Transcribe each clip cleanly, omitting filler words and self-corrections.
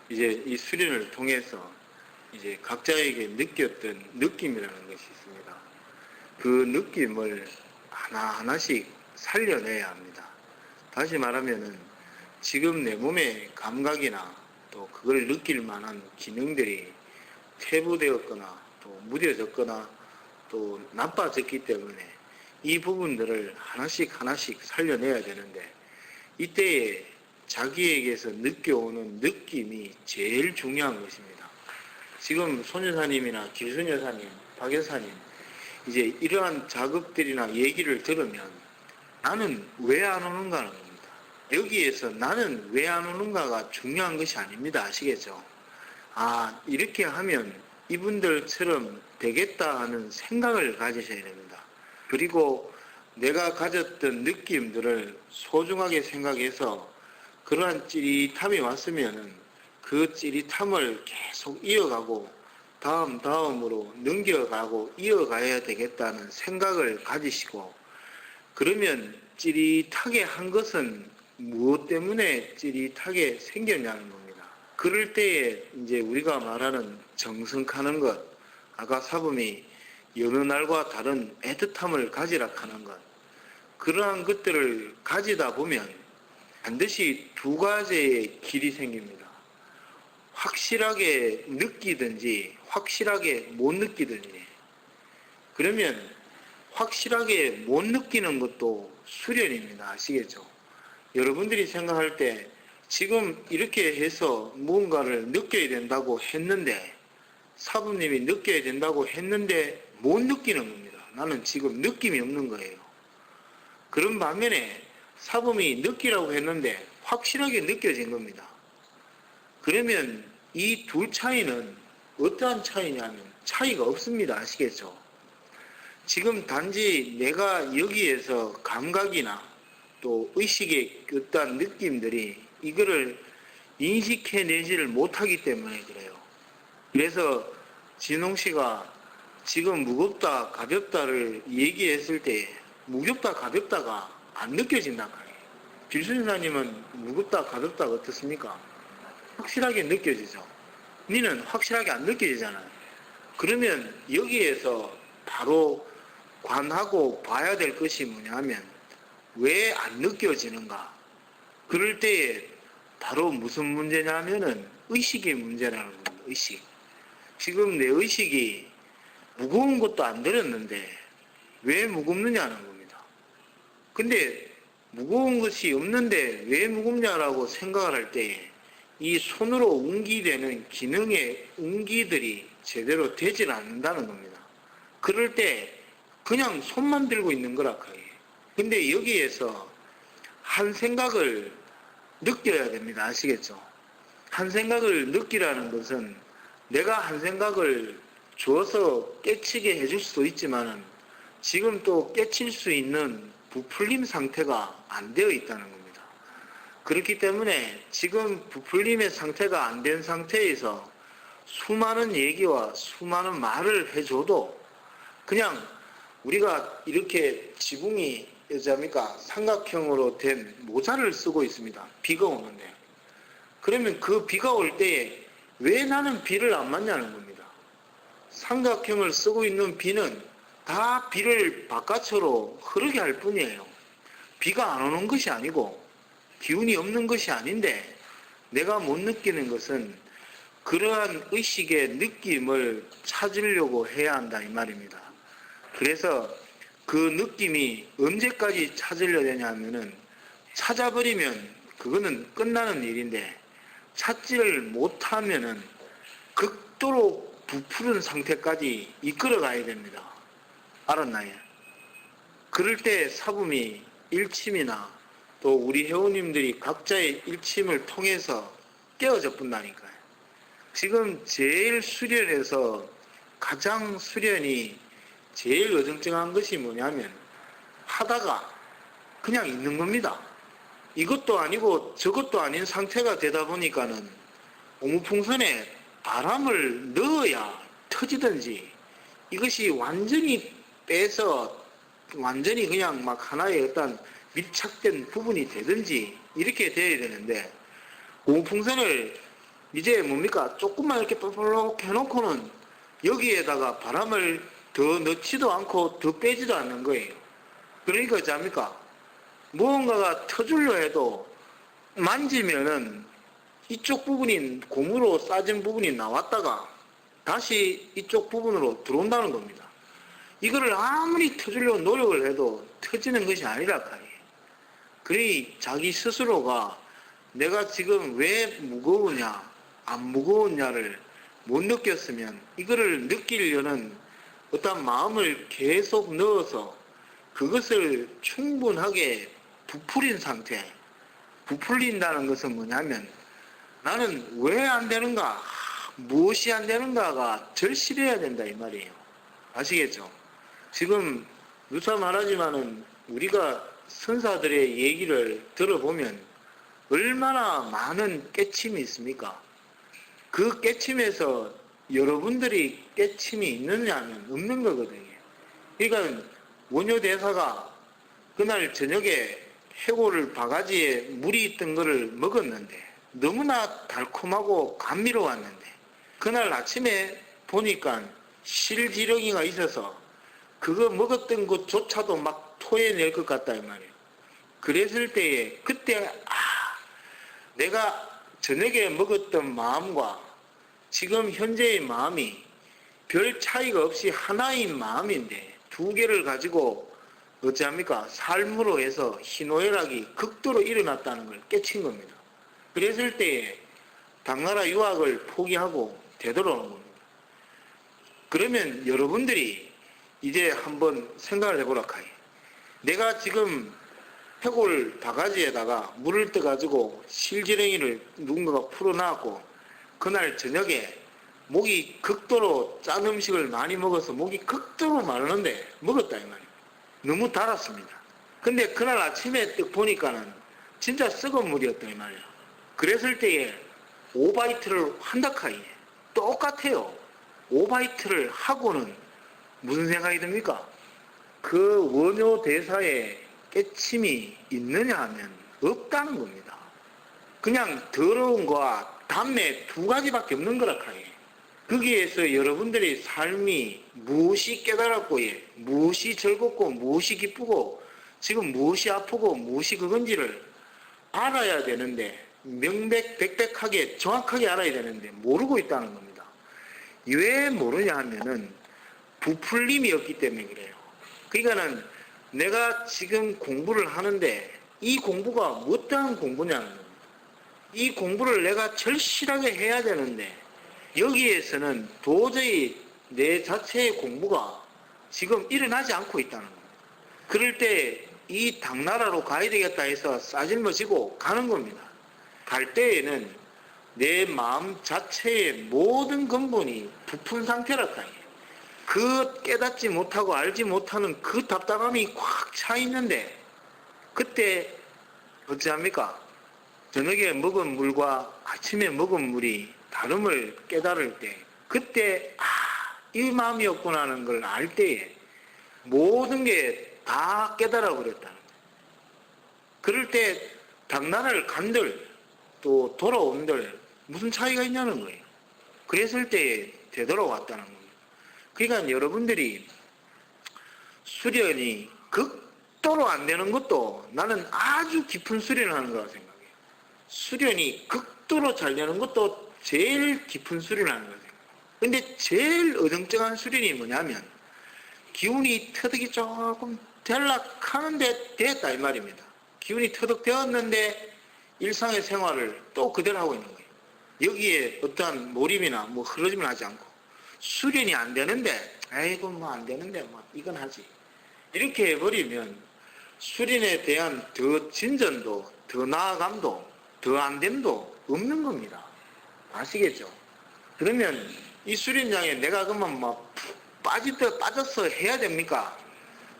이제 이 수련을 통해서 이제 각자에게 느꼈던 느낌이라는 것이 있습니다. 그 느낌을 하나하나씩 살려내야 합니다. 다시 말하면은 지금 내 몸의 감각이나 또 그걸 느낄 만한 기능들이 퇴보되었거나 또 무뎌졌거나 또 나빠졌기 때문에 이 부분들을 하나씩 하나씩 살려내야 되는데, 이때에 자기에게서 느껴오는 느낌이 제일 중요한 것입니다. 지금 손여사님이나 길순여사님, 박여사님 이제 이러한 작업들이나 얘기를 들으면 나는 왜 안 오는가는 겁니다. 여기에서 나는 왜 안 오는가가 중요한 것이 아닙니다. 아시겠죠? 아, 이렇게 하면 이분들처럼 되겠다 하는 생각을 가지셔야 됩니다. 그리고 내가 가졌던 느낌들을 소중하게 생각해서 그러한 찌릿함이 왔으면은 그 찌릿함을 계속 이어가고 다음으로 넘겨가고 이어가야 되겠다는 생각을 가지시고, 그러면 찌릿하게 한 것은 무엇 때문에 찌릿하게 생겼냐는 겁니다. 그럴 때에 이제 우리가 말하는 정성하는 것, 아까 사범이 여느 날과 다른 애틋함을 가지라 하는 것, 그러한 것들을 가지다 보면 반드시 두 가지의 길이 생깁니다. 확실하게 느끼든지 확실하게 못 느끼든지. 그러면 확실하게 못 느끼는 것도 수련입니다. 아시겠죠? 여러분들이 생각할 때 지금 이렇게 해서 무언가를 느껴야 된다고 했는데, 사부님이 느껴야 된다고 했는데 못 느끼는 겁니다. 나는 지금 느낌이 없는 거예요. 그런 반면에 사범이 느끼라고 했는데 확실하게 느껴진 겁니다. 그러면 이 둘 차이는 어떠한 차이냐면 차이가 없습니다. 아시겠죠? 지금 단지 내가 여기에서 감각이나 또 의식의 어떠한 느낌들이 이거를 인식해내지를 못하기 때문에 그래요. 그래서 진홍 씨가 지금 무겁다 가볍다를 얘기했을 때 무겁다 가볍다가 안 느껴진단 말이에요. 길순사님은 무겁다 가볍다가 어떻습니까? 확실하게 느껴지죠. 니는 확실하게 안 느껴지잖아요. 그러면 여기에서 바로 관하고 봐야 될 것이 뭐냐면 왜 안 느껴지는가. 그럴 때에 바로 무슨 문제냐면은 의식의 문제라는 겁니다. 의식. 지금 내 의식이 무거운 것도 안 들었는데 왜 무겁느냐는 겁니다. 근데 무거운 것이 없는데 왜 무겁냐라고 생각을 할 때에 이 손으로 웅기되는 기능의 웅기들이 제대로 되질 않는다는 겁니다. 그럴 때 그냥 손만 들고 있는 거라 그래요. 근데 여기에서 한 생각을 느껴야 됩니다. 아시겠죠? 한 생각을 느끼라는 것은 내가 한 생각을 주어서 깨치게 해줄 수도 있지만 지금 또 깨칠 수 있는 부풀림 상태가 안 되어 있다는 겁니다. 그렇기 때문에 지금 부풀림의 상태가 안 된 상태에서 수많은 얘기와 수많은 말을 해줘도 그냥 우리가 이렇게 지붕이 여자입니까? 삼각형으로 된 모자를 쓰고 있습니다. 비가 오는데. 그러면 그 비가 올 때에 왜 나는 비를 안 맞냐는 겁니다. 삼각형을 쓰고 있는 비는 다 비를 바깥으로 흐르게 할 뿐이에요. 비가 안 오는 것이 아니고 기운이 없는 것이 아닌데 내가 못 느끼는 것은 그러한 의식의 느낌을 찾으려고 해야 한다 이 말입니다. 그래서 그 느낌이 언제까지 찾으려 되냐 하면은 찾아버리면 그거는 끝나는 일인데 찾지를 못하면은 극도로 부푸른 상태까지 이끌어 가야 됩니다. 알았나요? 그럴 때 사부미 일침이나 또 우리 회원님들이 각자의 일침을 통해서 깨어져 본다니까요. 지금 제일 수련해서 가장 수련이 제일 어정쩡한 것이 뭐냐면 하다가 그냥 있는 겁니다. 이것도 아니고 저것도 아닌 상태가 되다 보니까는 오무풍선에 바람을 넣어야 터지든지 이것이 완전히 빼서 완전히 그냥 막 하나의 어떤 밀착된 부분이 되든지 이렇게 돼야 되는데 오무풍선을 이제 뭡니까? 조금만 이렇게 뻘뻘 해놓고는 여기에다가 바람을 더 넣지도 않고 더 빼지도 않는 거예요. 그러니까 어찌합니까? 무언가가 터질려 해도 만지면은 이쪽 부분이 고무로 싸진 부분이 나왔다가 다시 이쪽 부분으로 들어온다는 겁니다. 이거를 아무리 터지려고 노력을 해도 터지는 것이 아니라 카이. 그러니 자기 스스로가 내가 지금 왜 무거우냐 안 무거웠냐를 못 느꼈으면 이거를 느끼려는 어떤 마음을 계속 넣어서 그것을 충분하게 부풀린 상태. 부풀린다는 것은 뭐냐면 나는 왜 안 되는가, 무엇이 안 되는가가 절실해야 된다 이 말이에요. 아시겠죠? 지금 누차 말하지만은 우리가 선사들의 얘기를 들어보면 얼마나 많은 깨침이 있습니까? 그 깨침에서 여러분들이 깨침이 있느냐면 없는 거거든요. 그러니까 원효 대사가 그날 저녁에 해골을 바가지에 물이 있던 거를 먹었는데 너무나 달콤하고 감미로웠는데 그날 아침에 보니까 실지렁이가 있어서 그거 먹었던 것조차도 막 토해낼 것 같다 이 말이에요. 그랬을 때에 그때 내가 저녁에 먹었던 마음과 지금 현재의 마음이 별 차이가 없이 하나인 마음인데 두 개를 가지고 어찌합니까? 삶으로 해서 희노애락이 극도로 일어났다는 걸 깨친 겁니다. 그랬을 때에 당나라 유학을 포기하고 되돌아오는 겁니다. 그러면 여러분들이 이제 한번 생각을 해보라 카이. 내가 지금 해골 바가지에다가 물을 떠가지고 실지렁이를 누군가가 풀어놨고 그날 저녁에 목이 극도로 짠 음식을 많이 먹어서 목이 극도로 마르는데 먹었다 이 말이에요. 너무 달았습니다. 근데 그날 아침에 딱 보니까는 진짜 썩은 물이었다 이 말이에요. 그랬을 때에 오바이트를 한다 카이. 똑같아요. 오바이트를 하고는 무슨 생각이 듭니까? 그 원효 대사에 깨침이 있느냐 하면 없다는 겁니다. 그냥 더러운 거와 담내 두 가지밖에 없는 거라 카이. 거기에서 여러분들의 삶이 무엇이 깨달았고 무엇이 즐겁고 무엇이 기쁘고 지금 무엇이 아프고 무엇이 그건지를 알아야 되는데 명백백백하게 정확하게 알아야 되는데 모르고 있다는 겁니다. 왜 모르냐 하면은 부풀림이 없기 때문에 그래요. 그러니까는 내가 지금 공부를 하는데 이 공부가 어떠한 공부냐는 겁니다. 이 공부를 내가 절실하게 해야 되는데 여기에서는 도저히 내 자체의 공부가 지금 일어나지 않고 있다는 겁니다. 그럴 때 이 당나라로 가야 되겠다 해서 싸질머지고 가는 겁니다. 갈 때에는 내 마음 자체의 모든 근본이 부푼 상태라 카이. 그 깨닫지 못하고 알지 못하는 그 답답함이 꽉 차 있는데 그때 어찌합니까? 저녁에 먹은 물과 아침에 먹은 물이 다름을 깨달을 때 그때 이 마음이었구나 하는 걸 알 때에 모든 게 다 깨달아 버렸다는 거예요. 그럴 때 당나라를 간들 또 돌아온들 무슨 차이가 있냐는 거예요. 그랬을 때에 되돌아왔다는 겁니다. 그러니까 여러분들이 수련이 극도로 안 되는 것도 나는 아주 깊은 수련을 하는 거라고 생각해요. 수련이 극도로 잘 되는 것도 제일 깊은 수련을 하는 거예요. 근데 제일 어정쩡한 수련이 뭐냐면 기운이 터득이 조금 될락하는데 됐다 이 말입니다. 기운이 터득 되었는데 일상의 생활을 또 그대로 하고 있는 거예요. 여기에 어떠한 몰입이나 뭐 흐르짐을 하지 않고 수련이 안 되는데 아이고 뭐 안 되는데 뭐 이건 하지 이렇게 해버리면 수련에 대한 더 진전도 더 나아감도 더 안됨도 없는 겁니다. 아시겠죠? 그러면 이 수련장에 내가 그만 막 빠져서 해야 됩니까?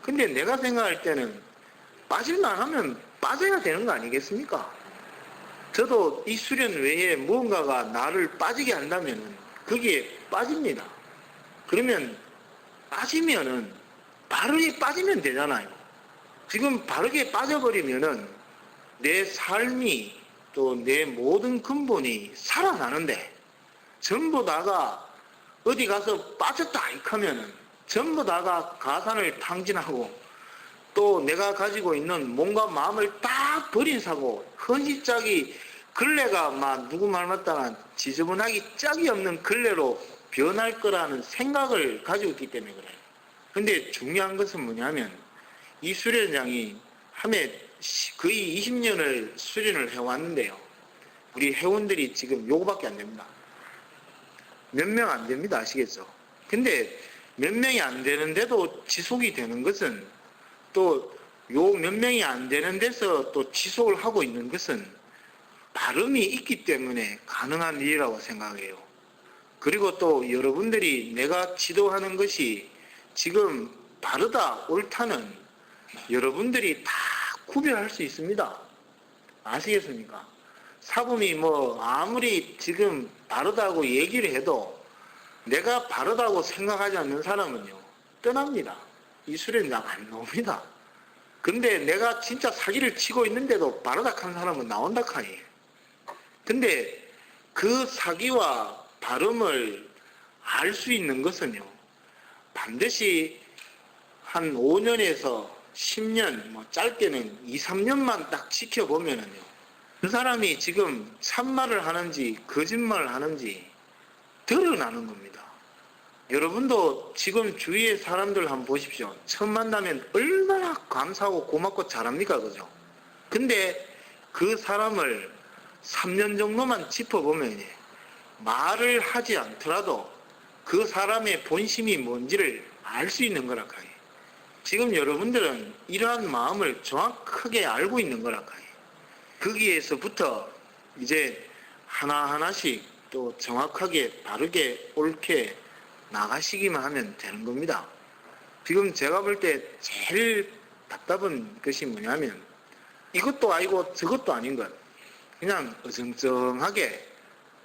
근데 내가 생각할 때는 빠질만 하면 빠져야 되는 거 아니겠습니까? 저도 이 수련 외에 무언가가 나를 빠지게 한다면 거기에 빠집니다. 그러면 빠지면은 바르게 빠지면 되잖아요. 지금 바르게 빠져버리면은 내 삶이 또 내 모든 근본이 살아나는데 전부 다가 어디 가서 빠졌다 하면은 전부 다가 가산을 탕진하고 또 내가 가지고 있는 몸과 마음을 딱 버린 사고 헌시짝이 근래가 막 누구 말 맞다가 지저분하기 짝이 없는 근래로 변할 거라는 생각을 가지고 있기 때문에 그래요. 근데 중요한 것은 뭐냐면 이 수련장이 한 해 거의 20년을 수련을 해왔는데요. 우리 회원들이 지금 요거밖에 안 됩니다. 몇 명 안 됩니다. 아시겠죠? 근데 몇 명이 안 되는데도 지속이 되는 것은 또 요 몇 명이 안 되는 데서 또 지속을 하고 있는 것은 발음이 있기 때문에 가능한 일이라고 생각해요. 그리고 또 여러분들이 내가 지도하는 것이 지금 바르다 옳다는 여러분들이 다 구별할 수 있습니다. 아시겠습니까? 사범이 뭐 아무리 지금 바르다고 얘기를 해도 내가 바르다고 생각하지 않는 사람은요 떠납니다. 이 수련장 안 나옵니다. 근데 내가 진짜 사기를 치고 있는데도 바르다 하는 사람은 나온다 카니. 근데 그 사기와 발음을 알 수 있는 것은요 반드시 한 5년에서 10년, 뭐 짧게는 2, 3년만 딱 지켜보면은요 그 사람이 지금 참말을 하는지 거짓말을 하는지 드러나는 겁니다. 여러분도 지금 주위의 사람들 한번 보십시오. 처음 만나면 얼마나 감사하고 고맙고 잘합니까? 그죠? 근데 그 사람을 3년 정도만 짚어보면 말을 하지 않더라도 그 사람의 본심이 뭔지를 알 수 있는 거라카요. 지금 여러분들은 이러한 마음을 정확하게 알고 있는 거라카요. 거기에서부터 이제 하나하나씩 또 정확하게 바르게 옳게 나가시기만 하면 되는 겁니다. 지금 제가 볼 때 제일 답답한 것이 뭐냐면 이것도 아니고 저것도 아닌 것. 그냥 어정쩡하게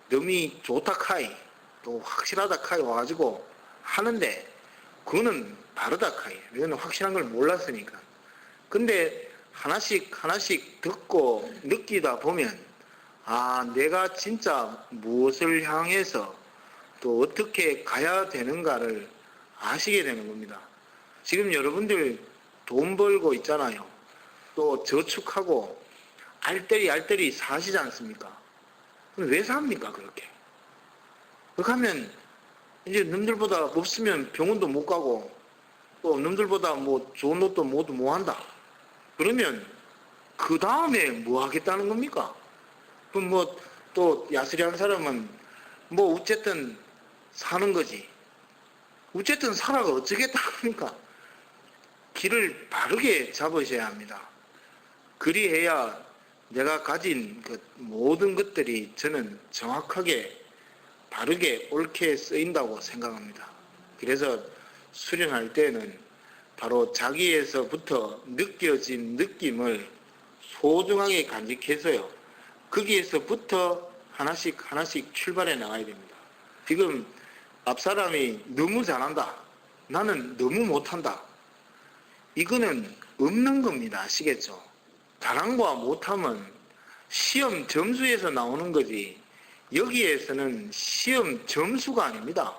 너미 좋다 카이 또 확실하다 카이 와가지고 하는데 그거는 다르다 카이. 이거는 확실한 걸 몰랐으니까. 근데 하나씩 듣고 느끼다 보면 아 내가 진짜 무엇을 향해서 또 어떻게 가야 되는가를 아시게 되는 겁니다. 지금 여러분들 돈 벌고 있잖아요. 또 저축하고 알뜰히 사시지 않습니까? 그럼 왜 삽니까 그렇게? 그렇게 하면 이제 남들보다 없으면 병원도 못 가고 또 남들보다 뭐 좋은 옷도 모두 못 한다. 그러면 그 다음에 뭐 하겠다는 겁니까? 그럼 뭐 또 야스리한 사람은 뭐 어쨌든 사는 거지. 어쨌든 살아가 어쩌겠다 합니까? 길을 바르게 잡으셔야 합니다. 그리해야 내가 가진 그 모든 것들이 저는 정확하게 바르게 옳게 쓰인다고 생각합니다. 그래서 수련할 때는 바로 자기에서부터 느껴진 느낌을 소중하게 간직해서요. 거기에서부터 하나씩 출발해 나가야 됩니다. 지금 앞사람이 너무 잘한다. 나는 너무 못한다. 이거는 없는 겁니다. 아시겠죠? 잘함과 못함은 시험 점수에서 나오는 거지 여기에서는 시험 점수가 아닙니다.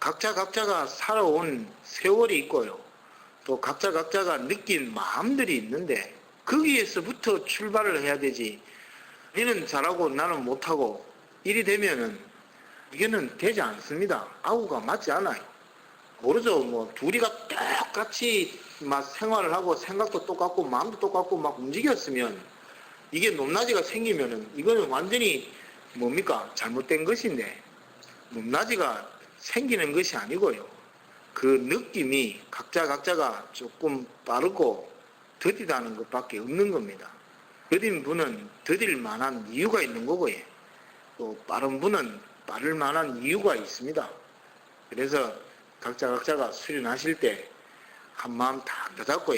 각자가 살아온 세월이 있고요. 또 각자가 느낀 마음들이 있는데 거기에서부터 출발을 해야 되지. 너는 잘하고 나는 못하고 일이 되면은 이게는 되지 않습니다. 아우가 맞지 않아요. 모르죠. 뭐 둘이가 똑같이 막 생활을 하고 생각도 똑같고 마음도 똑같고 막 움직였으면 이게 높낮이가 생기면은 이거는 완전히 뭡니까? 잘못된 것인데 높낮이가 생기는 것이 아니고요. 그 느낌이 각자가 조금 빠르고 더디다는 것밖에 없는 겁니다. 더딘 분은 더딜 만한 이유가 있는 거고요. 또 빠른 분은 빠를 만한 이유가 있습니다. 그래서 각자가 수련하실 때 한마음 다 다잡고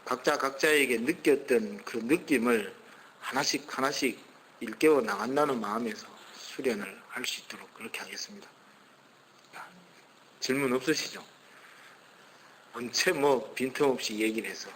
각자에게 느꼈던 그 느낌을 하나씩 일깨워 나간다는 마음에서 수련을 할 수 있도록 그렇게 하겠습니다. 질문 없으시죠? 언제 뭐 빈틈없이 얘기를 해서